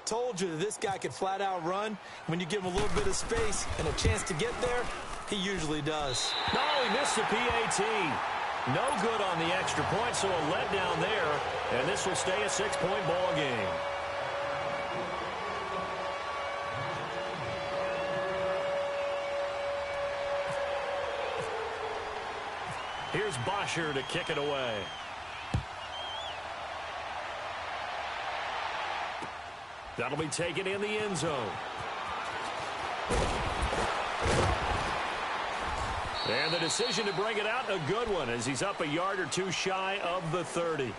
Told you that this guy could flat out run. When you give him a little bit of space and a chance to get there, he usually does. No, he missed the PAT. No good on the extra point, so a letdown there. And this will stay a 6-point ball game. Here's Bosher to kick it away. That'll be taken in the end zone. And the decision to bring it out, a good one, as he's up a yard or two shy of the 30.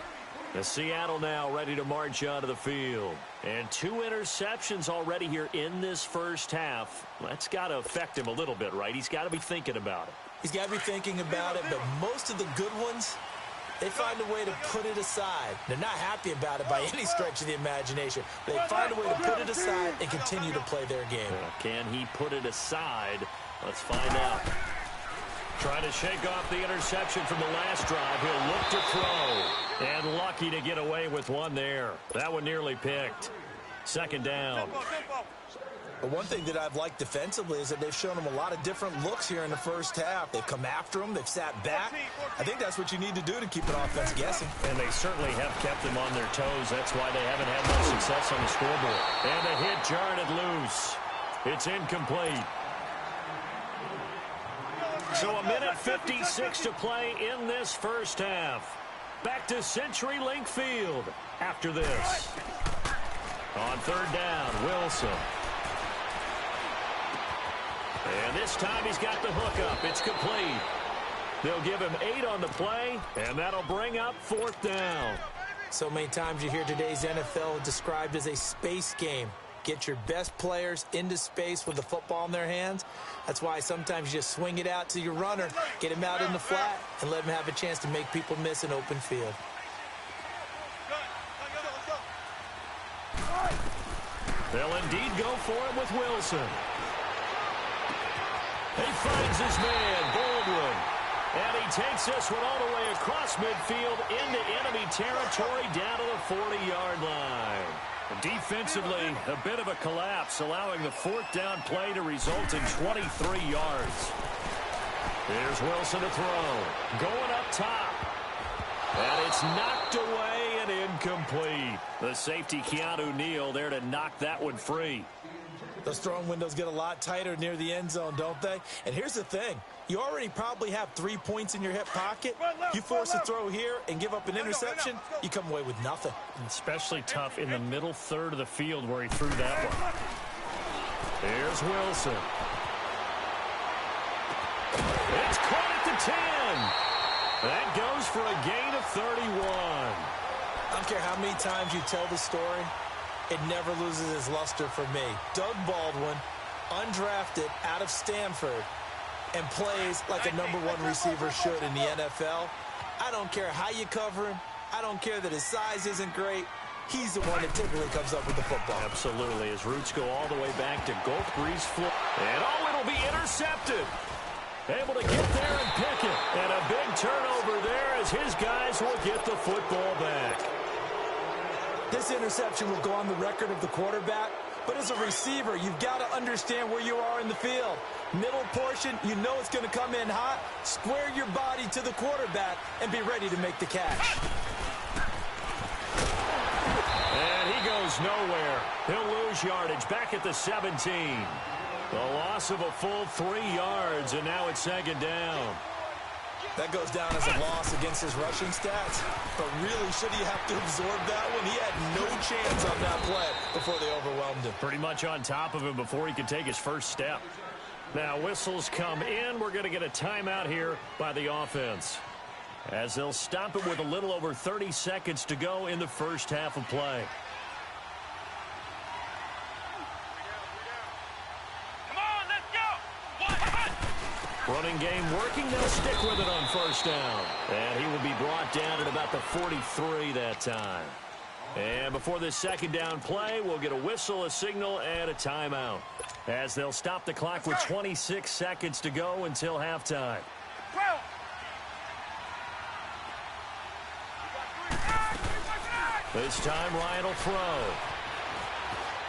The Seattle now ready to march onto the field. And 2 interceptions already here in this first half. That's got to affect him a little bit, right? He's got to be thinking about it. He's got to be thinking about it, but most of the good ones, they find a way to put it aside. They're not happy about it by any stretch of the imagination. They find a way to put it aside and continue to play their game. Can he put it aside? Let's find out. Trying to shake off the interception from the last drive. He'll look to throw. And lucky to get away with one there. That one nearly picked. Second down. But one thing that I've liked defensively is that they've shown him a lot of different looks here in the first half. They've come after him. They've sat back. I think that's what you need to do to keep an offense guessing. And they certainly have kept them on their toes. That's why they haven't had much success on the scoreboard. And the hit jarred it loose. It's incomplete. So a minute 56 to play in this first half. Back to CenturyLink Field after this. On third down, Wilson. And this time he's got the hook up. It's complete. They'll give him 8 on the play, and that'll bring up fourth down. So many times you hear today's NFL described as a space game. Get your best players into space with the football in their hands. That's why sometimes you just swing it out to your runner, get him out in the flat, and let him have a chance to make people miss an open field. They'll indeed go for it with Wilson. He finds his man, Baldwin. And he takes this one all the way across midfield into enemy territory down to the 40-yard line. Defensively, a bit of a collapse, allowing the fourth down play to result in 23 yards. Here's Wilson to throw. Going up top. And it's knocked away and incomplete. The safety, Keanu Neal, there to knock that one free. Those throwing windows get a lot tighter near the end zone, don't they? And here's the thing. You already probably have 3 points in your hip pocket. You force a throw here and give up an interception, you come away with nothing. Especially tough in the middle third of the field where he threw that one. Here's Wilson. It's caught at the 10. That goes for a gain of 31. I don't care how many times you tell the story, it never loses its luster for me. Doug Baldwin, undrafted out of Stanford, and plays like a #1 receiver should in the NFL. I don't care how you cover him. I don't care that his size isn't great. He's the one that typically comes up with the football. Absolutely. His roots go all the way back to Gulf Breeze, Florida. And it'll be intercepted. Able to get there and pick it. And a big turnover there as his guys will get the football back. This interception will go on the record of the quarterback, but as a receiver, you've got to understand where you are in the field. Middle portion, you know it's going to come in hot. Square your body to the quarterback and be ready to make the catch. And he goes nowhere. He'll lose yardage back at the 17. The loss of a full 3 yards, and now it's second down. That goes down as a loss against his rushing stats. But really, should he have to absorb that one? He had no chance on that play before they overwhelmed him. Pretty much on top of him before he could take his first step. Now, whistles come in. We're going to get a timeout here by the offense, as they'll stop it with a little over 30 seconds to go in the first half of play. Running game working. They'll stick with it on first down. And he will be brought down at about the 43 that time. And before this second down play, we'll get a whistle, a signal, and a timeout, as they'll stop the clock with 26 seconds to go until halftime. This time Ryan will throw.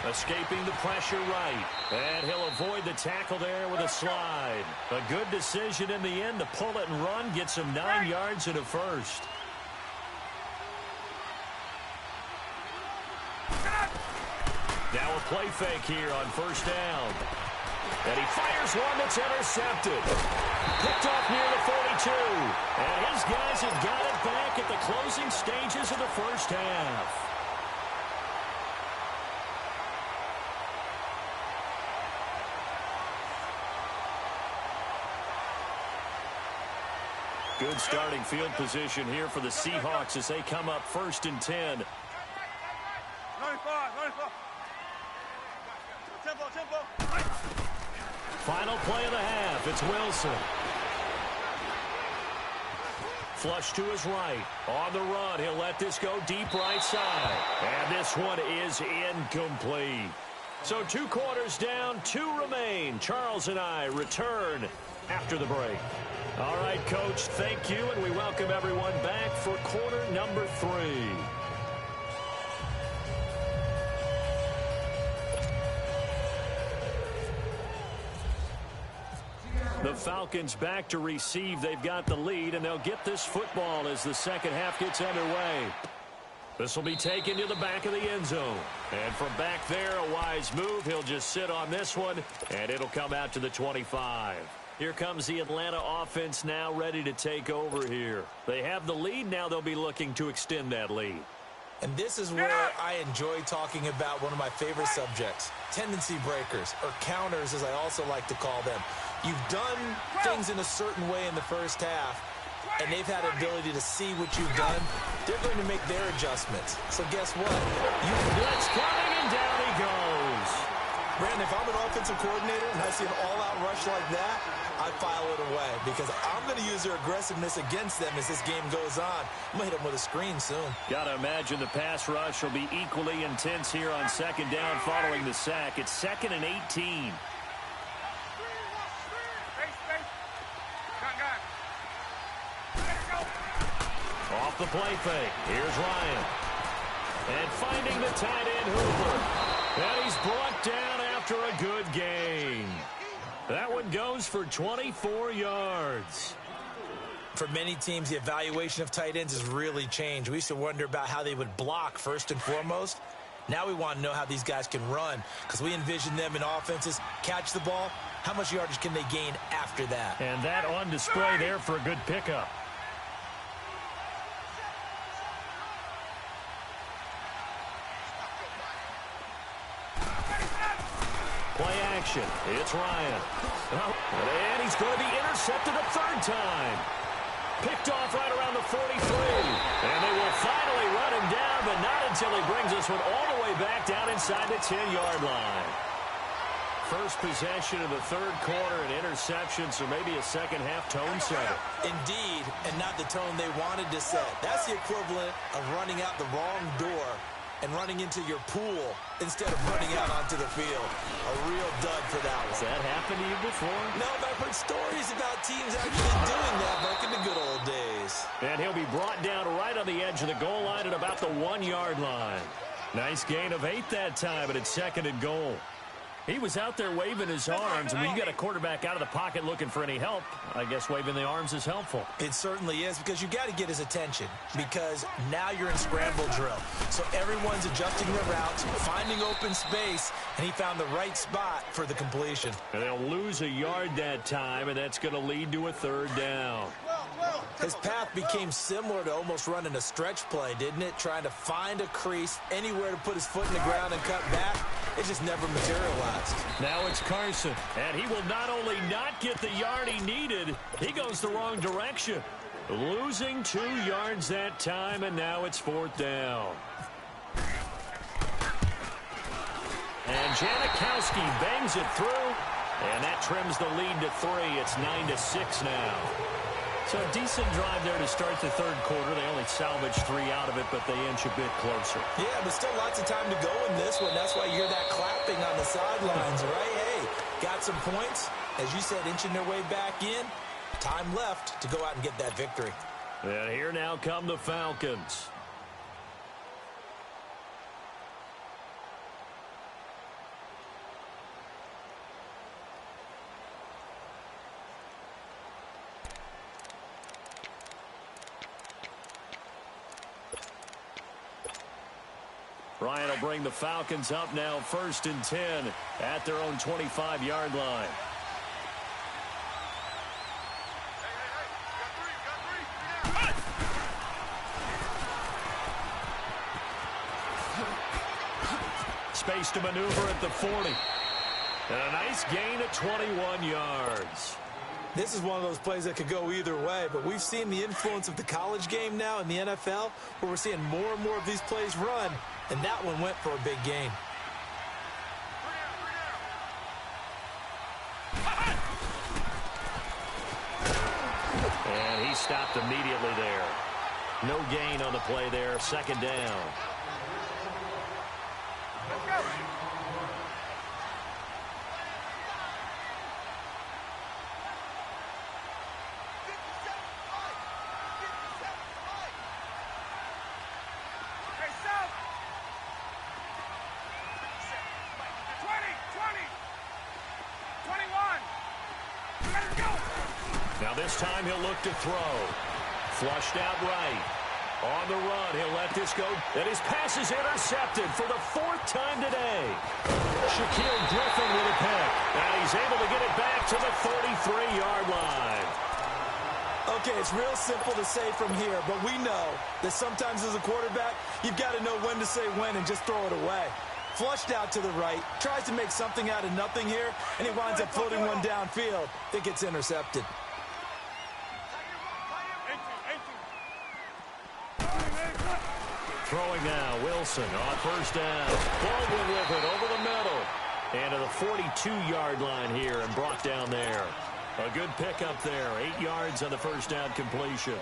Escaping the pressure right. And he'll avoid the tackle there with a slide. A good decision in the end to pull it and run. Gets him 9 yards and a first. Now a play fake here on first down. And he fires one that's intercepted. Picked off near the 42. And his guys have got it back at the closing stages of the first half. Good starting field position here for the Seahawks as they come up 1st and 10. Final play of the half. It's Wilson. Flush to his right. On the run, he'll let this go deep right side. And this one is incomplete. So 2 quarters down, 2 remain. Charles and I return after the break. All right, Coach, thank you, and we welcome everyone back for quarter number 3. The Falcons back to receive. They've got the lead, and they'll get this football as the second half gets underway. This will be taken to the back of the end zone. And from back there, a wise move. He'll just sit on this one, and it'll come out to the 25. Here comes the Atlanta offense now ready to take over here. They have the lead. Now they'll be looking to extend that lead. And this is where I enjoy talking about one of my favorite subjects, tendency breakers, or counters as I also like to call them. You've done things in a certain way in the first half, and they've had the ability to see what you've done. They're going to make their adjustments. So guess what? Blitz coming, and down he goes. Brandon, if I'm an offensive coordinator and I see an all-out rush like that, I file it away because I'm going to use their aggressiveness against them as this game goes on. I'm going to hit them with a screen soon. Got to imagine the pass rush will be equally intense here on second down following the sack. It's 2nd and 18. Off the play fake. Here's Ryan. And finding the tight end, Hooper. And he's brought down after a good gain. That one goes for 24 yards. For many teams, the evaluation of tight ends has really changed. We used to wonder about how they would block first and foremost. Now we want to know how these guys can run because we envision them in offenses catch the ball. How much yardage can they gain after that? And that on display there for a good pickup. Play action. It's Ryan. And he's going to be intercepted a 3rd time. Picked off right around the 43. And they will finally run him down, but not until he brings this one all the way back down inside the 10-yard line. First possession of the 3rd quarter and interception, so maybe a second-half tone setter. Indeed, and not the tone they wanted to set. That's the equivalent of running out the wrong door and running into your pool instead of running out onto the field. A real dud for that one. Has that happened to you before? No, but I've heard stories about teams actually doing that back in the good old days. And he'll be brought down right on the edge of the goal line at about the 1-yard line. Nice gain of 8 that time, but it's 2nd and goal. He was out there waving his arms, and when you got a quarterback out of the pocket looking for any help, I guess waving the arms is helpful. It certainly is, because you got to get his attention, because now you're in scramble drill. So everyone's adjusting their routes, finding open space, and he found the right spot for the completion. And they'll lose a yard that time, and that's going to lead to a 3rd down. His path became similar to almost running a stretch play, didn't it? Trying to find a crease, anywhere to put his foot in the ground and cut back. It just never materialized. Now it's Carson, and he will not only not get the yard he needed, he goes the wrong direction. Losing 2 yards that time, and now it's 4th down. And Janikowski bangs it through, and that trims the lead to 3. It's 9-6 now. So a decent drive there to start the 3rd quarter. They only salvaged 3 out of it, but they inch a bit closer. Yeah, but still lots of time to go in this one. That's why you hear that clapping on the sidelines, right? Hey, got some points. As you said, inching their way back in. Time left to go out and get that victory. And here now come the Falcons. Ryan will bring the Falcons up now 1st and 10 at their own 25-yard line. Space to maneuver at the 40. And a nice gain at 21 yards. This is one of those plays that could go either way, but we've seen the influence of the college game now in the NFL, where we're seeing more and more of these plays run, and that one went for a big gain. And he stopped immediately there. No gain on the play there, 2nd down. Let's go. This time he'll look to throw. Flushed out right. On the run, he'll let this go. And his pass is intercepted for the 4th time today. Shaquille Griffin with a pick. And he's able to get it back to the 33-yard line. Okay, it's real simple to say from here, but we know that sometimes as a quarterback, you've got to know when to say when and just throw it away. Flushed out to the right, tries to make something out of nothing here, and he winds up floating one downfield that gets intercepted. Throwing now, Wilson on 1st down. Baldwin with it over the middle. And to the 42-yard line here and brought down there. A good pickup there. 8 yards on the 1st down completion.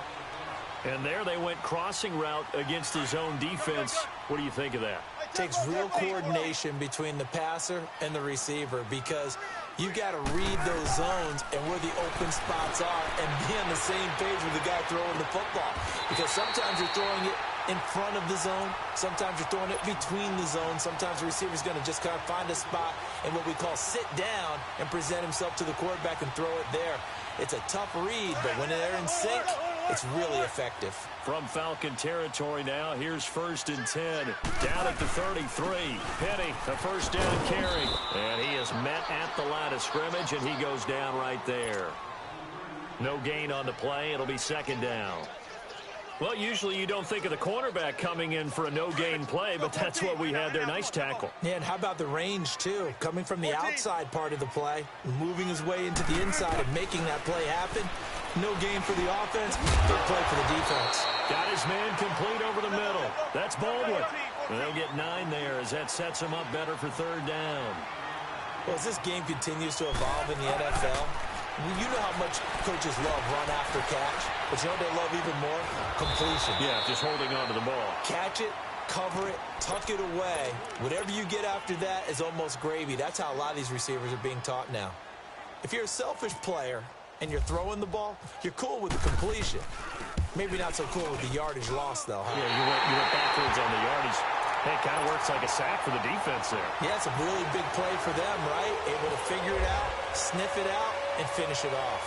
And there they went crossing route against his own defense. What do you think of that? Takes real coordination between the passer and the receiver, because you've got to read those zones and where the open spots are and be on the same page with the guy throwing the football. Because sometimes you're throwing it in front of the zone. Sometimes you're throwing it between the zones. Sometimes the receiver's going to just kind of find a spot and what we call sit down and present himself to the quarterback and throw it there. It's a tough read, but when they're in sync, it's really effective. From Falcon territory now, here's 1st and 10. Down at the 33. Penny, the 1st down carry. And he is met at the line of scrimmage, and he goes down right there. No gain on the play. It'll be 2nd down. Well, usually you don't think of the cornerback coming in for a no-gain play, but that's what we had there. Nice tackle. Yeah, and how about the range, too? Coming from the outside part of the play, moving his way into the inside and making that play happen. No gain for the offense, big play for the defense. Got his man complete over the middle. That's Baldwin. They'll get 9 there as that sets him up better for 3rd down. Well, as this game continues to evolve in the NFL, you know how much coaches love run after catch, but you know what they love even more? Completion. Yeah, just holding on to the ball. Catch it, cover it, tuck it away. Whatever you get after that is almost gravy. That's how a lot of these receivers are being taught now. If you're a selfish player and you're throwing the ball, you're cool with the completion. Maybe not so cool with the yardage loss, though, huh? Yeah, you went backwards on the yardage. Hey, it kind of works like a sack for the defense there. Yeah, it's a really big play for them, right? Able to figure it out, sniff it out, and finish it off.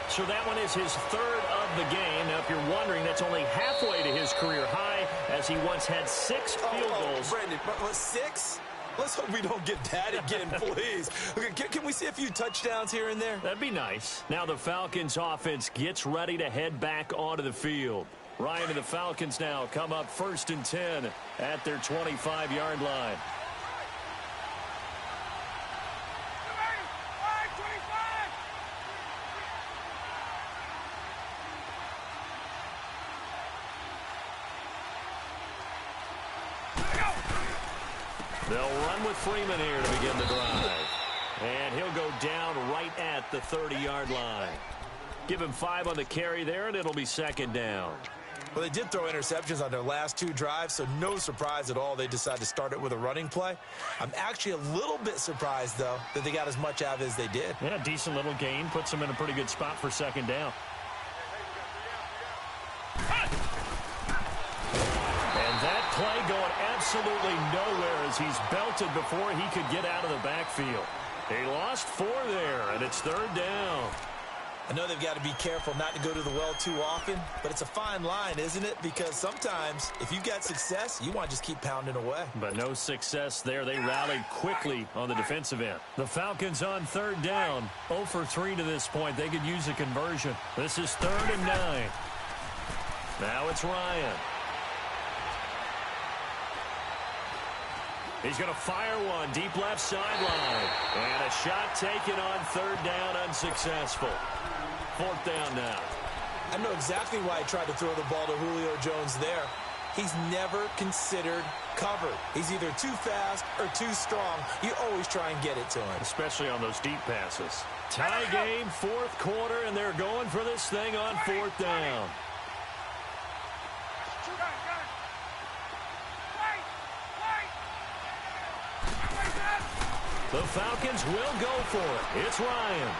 So that one is his 3rd of the game. Now, if you're wondering, that's only halfway to his career high, as he once had 6 field goals. Brandon, but 6? Let's hope we don't get that again, please. Okay, can we see a few touchdowns here and there? That'd be nice. Now the Falcons offense gets ready to head back onto the field. Ryan and the Falcons now come up 1st and 10 at their 25-yard line. They'll run with Freeman here to begin the drive. And he'll go down right at the 30-yard line. Give him 5 on the carry there, and it'll be 2nd down. Well, they did throw interceptions on their last 2 drives, so no surprise at all they decided to start it with a running play. I'm actually a little bit surprised, though, that they got as much out of it as they did. Yeah, decent little gain. Puts them in a pretty good spot for 2nd down. And that play going absolutely nowhere as he's belted before he could get out of the backfield. He lost 4 there, and it's 3rd down. I know they've got to be careful not to go to the well too often, but it's a fine line, isn't it? Because sometimes if you've got success, you want to just keep pounding away. But no success there. They rallied quickly on the defensive end. The Falcons on third down. 0 for 3 to this point. They could use a conversion. This is 3rd and 9. Now it's Ryan. He's going to fire one deep left sideline. And a shot taken on 3rd down, unsuccessful. 4th down now. I know exactly why he tried to throw the ball to Julio Jones there. He's never considered cover. He's either too fast or too strong. You always try and get it to him. Especially on those deep passes. Tie game, 4th quarter, and they're going for this thing on 4th down. The Falcons will go for it. It's Ryan.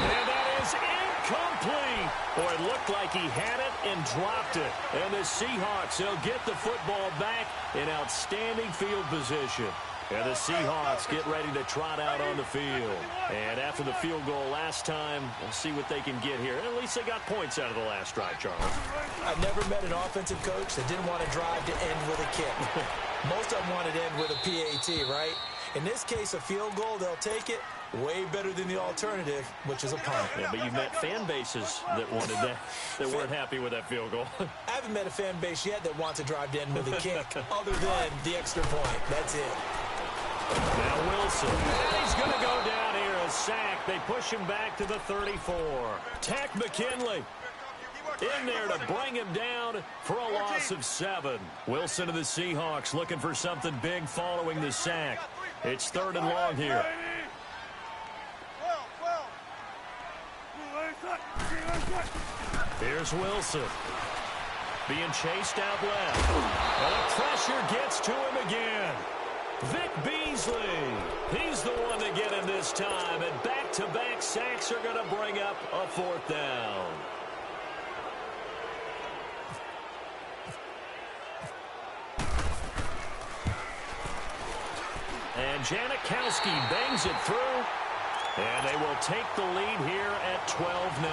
And that is incomplete. Boy, it looked like he had it and dropped it. And the Seahawks, they'll get the football back in outstanding field position. And the Seahawks get ready to trot out on the field. And after the field goal last time, we'll see what they can get here. At least they got points out of the last drive, Charles. I've never met an offensive coach that didn't want to drive to end with a kick. Most of them wanted to end with a PAT, right? In this case, a field goal, they'll take it. Way better than the alternative, which is a punt. Yeah, but you've met fan bases that wanted that, that weren't happy with that field goal. I haven't met a fan base yet that wants to drive to end with a kick, other than the extra point. That's it. Now Wilson. And he's going to go down here, a sack. They push him back to the 34. Tack McKinley in there to bring him down for a loss of 7. Wilson of the Seahawks looking for something big following the sack. It's 3rd and long here. Here's Wilson. Being chased out left. And the pressure gets to him again. Vic Beasley. He's the one to get him this time. And back-to-back sacks are going to bring up a 4th down. And Janikowski bangs it through. And they will take the lead here at 12-9.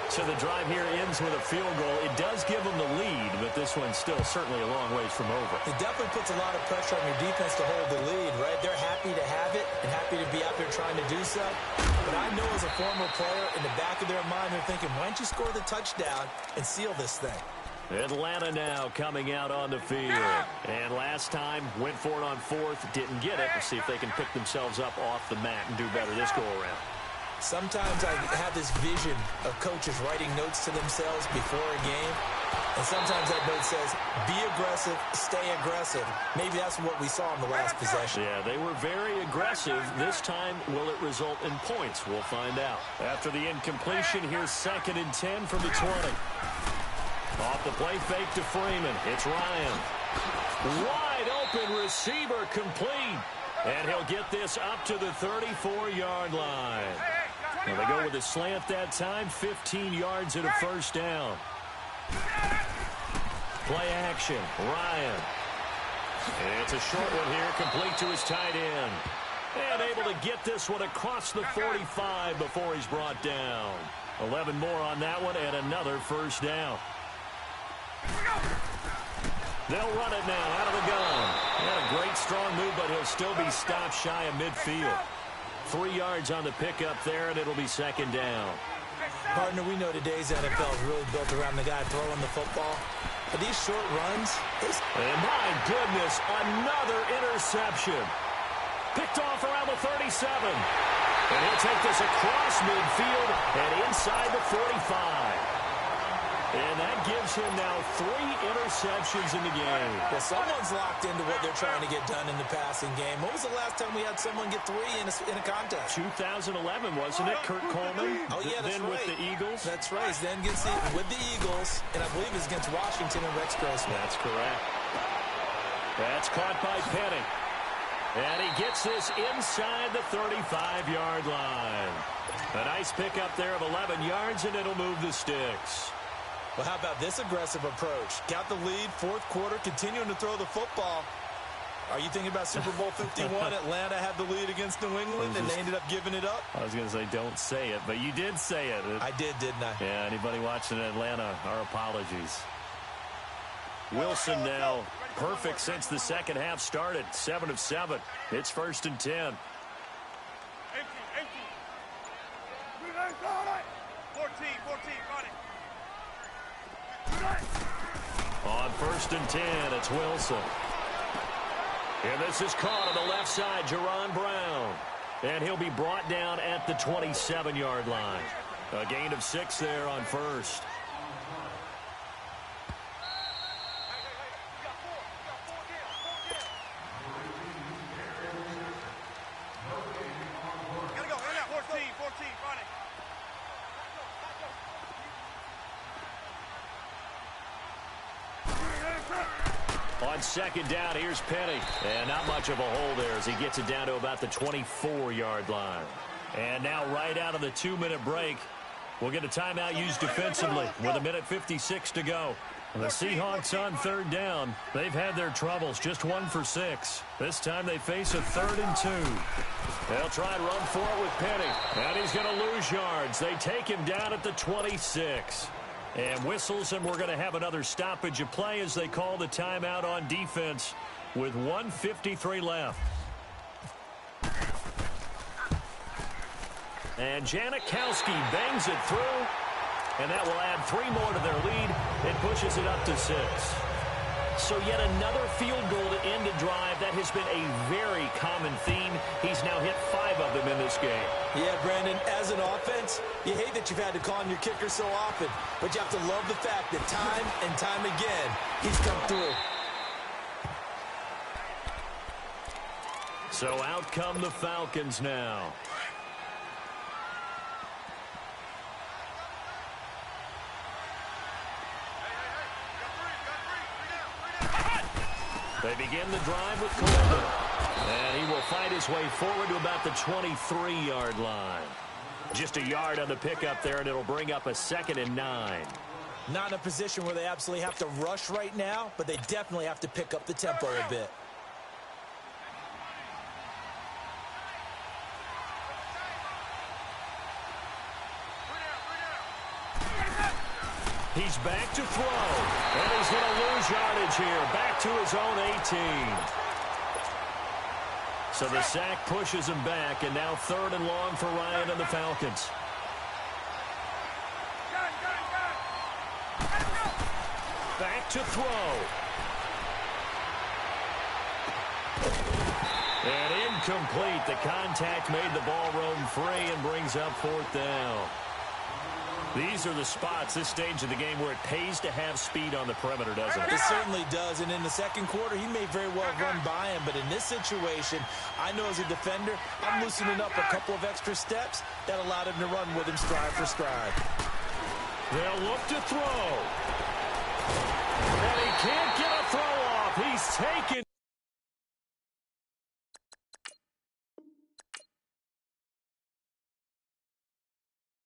So the drive here ends with a field goal. It does give them the lead, but this one's still certainly a long ways from over. It definitely puts a lot of pressure on your defense to hold the lead, right? They're happy to have it and happy to be out there trying to do so. But I know as a former player, in the back of their mind, they're thinking, why don't you score the touchdown and seal this thing? Atlanta now coming out on the field. And last time, went for it on 4th, didn't get it. We'll see if they can pick themselves up off the mat and do better this go-around. Sometimes I have this vision of coaches writing notes to themselves before a game. And sometimes that note says, be aggressive, stay aggressive. Maybe that's what we saw in the last possession. Yeah, they were very aggressive. This time, will it result in points? We'll find out. After the incompletion, here's 2nd and 10 from the 20. Off the play fake to Freeman. It's Ryan. Wide open receiver complete. And he'll get this up to the 34-yard line. Now they go with a slant that time. 15 yards and a 1st down. Play action. Ryan. And it's a short one here. Complete to his tight end. And able to get this one across the 45 before he's brought down. 11 more on that one and another 1st down. They'll run it now out of the gun. Not a great strong move, but he'll still be stopped shy of midfield. 3 yards on the pickup there, and it'll be 2nd down. Partner, we know today's NFL is really built around the guy throwing the football. But these short runs... And my goodness, another interception. Picked off around the 37. And he'll take this across midfield and inside the 45. And that gives him now 3 interceptions in the game. Yeah, someone's locked into what they're trying to get done in the passing game. When was the last time we had someone get 3 in a contest? 2011, wasn't it? Kurt Coleman. Oh, yeah, that's then right. with the Eagles. That's right. Then gets with the Eagles, and I believe it's against Washington and Rex Grossman. That's correct. That's caught by Penny. And he gets this inside the 35-yard line. A nice pickup there of 11 yards, and it'll move the sticks. Well, how about this aggressive approach? Got the lead, 4th quarter, continuing to throw the football. Are you thinking about Super Bowl 51? Atlanta had the lead against New England, and they ended up giving it up? I was going to say don't say it, but you did say it. I did, didn't I? Yeah, anybody watching Atlanta, our apologies. Wilson now perfect since the second half started. 7 of 7. It's 1st and 10. 14, on 1st and 10, it's Wilson. And this is caught on the left side, Jerron Brown. And he'll be brought down at the 27-yard line. A gain of 6 there on 1st. On 2nd down, here's Penny. And not much of a hole there as he gets it down to about the 24-yard line. And now right out of the 2-minute break, we'll get a timeout used defensively with 1:56 to go. The Seahawks on 3rd down. They've had their troubles, just 1 for 6. This time they face a 3rd and 2. They'll try and run for it with Penny. And he's going to lose yards. They take him down at the 26. And whistles, and we're going to have another stoppage of play as they call the timeout on defense with 1:53 left. And Janikowski bangs it through, and that will add 3 more to their lead. It pushes it up to 6. So yet another field goal to end a drive. That has been a very common theme. He's now hit 5 of them in this game. Yeah, Brandon, as an offense, you hate that you've had to call on your kicker so often, but you have to love the fact that time and time again, he's come through. So out come the Falcons now. They begin the drive with Coleman. And he will fight his way forward to about the 23-yard line. Just a yard on the pickup there, and it'll bring up a 2nd and 9. Not in a position where they absolutely have to rush right now, but they definitely have to pick up the tempo a bit. He's back to throw. And he's going to lose yardage here. Back to his own 18. So the sack pushes him back, and now 3rd and long for Ryan and the Falcons. Back to throw. And incomplete. The contact made the ball roam free and brings up 4th down. These are the spots, this stage of the game, where it pays to have speed on the perimeter, doesn't it? It certainly does, and in the second quarter, he may very well run by him, but in this situation, I know as a defender, I'm loosening up a couple of extra steps that allowed him to run with him stride for stride. They'll look to throw. And he can't get a throw off. He's taken.